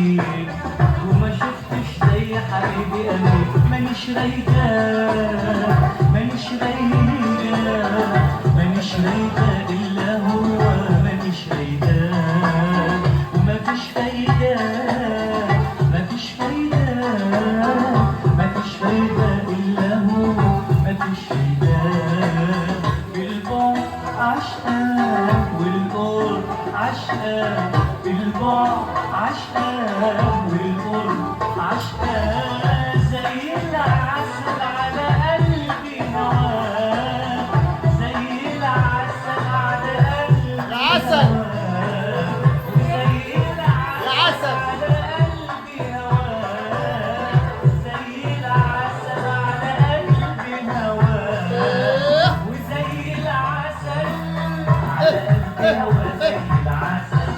فيك وما شفتش زي حبيبي أمين. مانيش رايدة مانيش رايدة مانيش رايدة إلا هو، مانيش رايدة ومفيش فايدة مفيش فايدة مفيش فايدة إلا هو، مفيش فايدة. بالبعد عشقان والقرب عشقان، بالبعد عشقان والقرب عشقان، زي العسل على قلبي هواه، زي العسل على قلبي العسل هواه، وزي العسل على قلبي هواه، زي العسل على قلبي هواه، وزي العسل على قلبي هواه، زي العسل.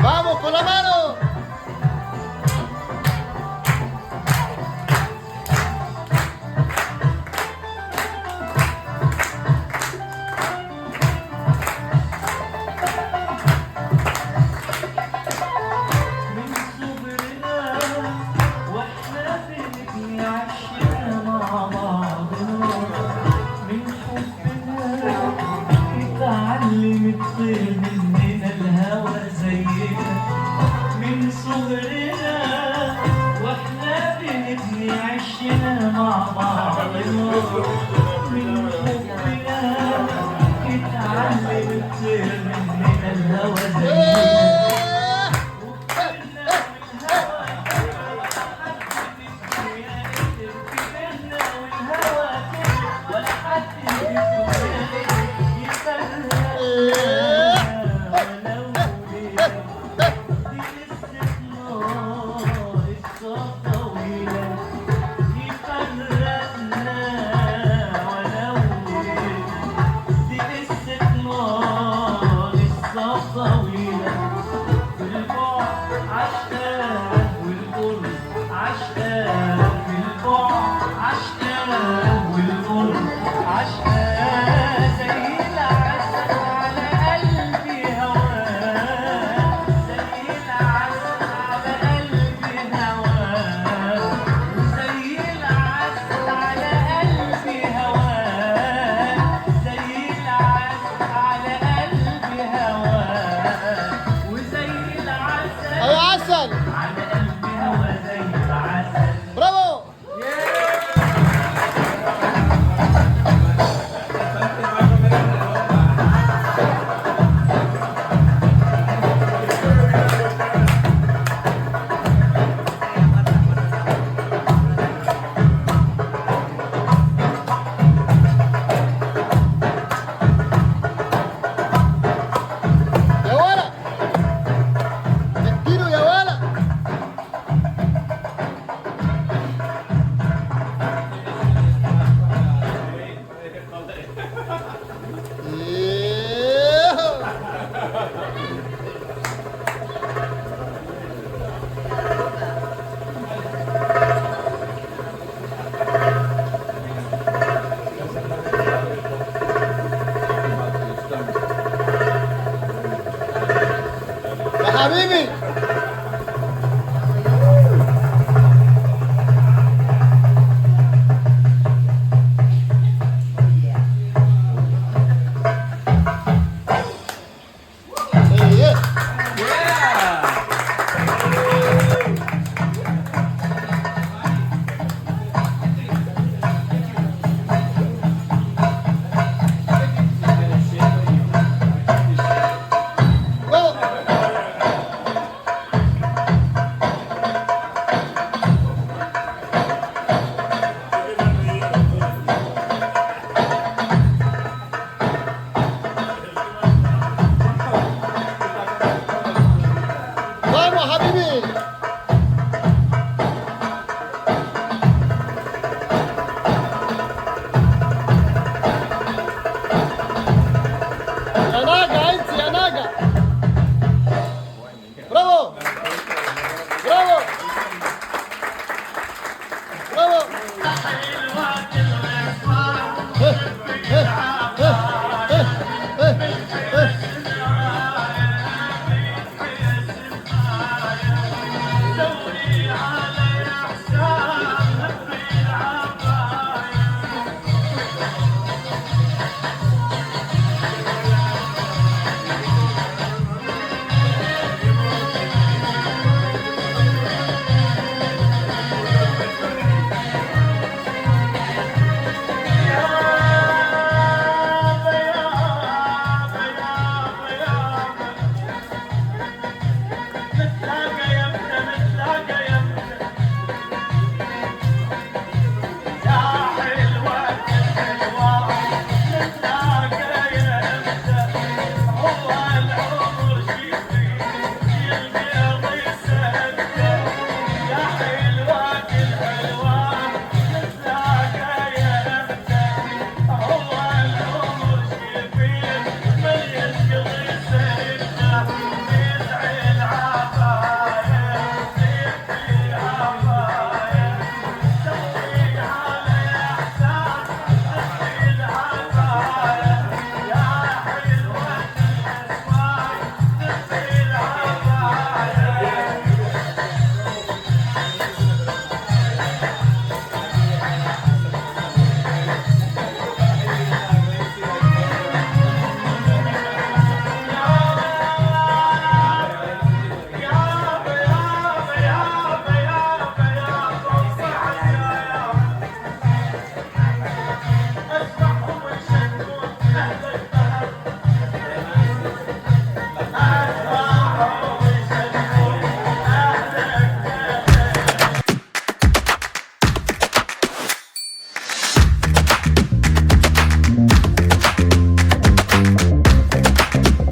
Vamos con la mano. من صغرنا واحنا بنبني عشنا مع بعضنا، من حبنا اتعلم الطير مننا الهوى زينا. من صغرنا واحنا بنبني عشنا مع بعضنا، من حبنا اتعلم الطير مننا الهوى زينا. أيوة عسل. على قلبي هوا زي العسل. برافو. يا ولد اديله يا ولد. يا حبيبي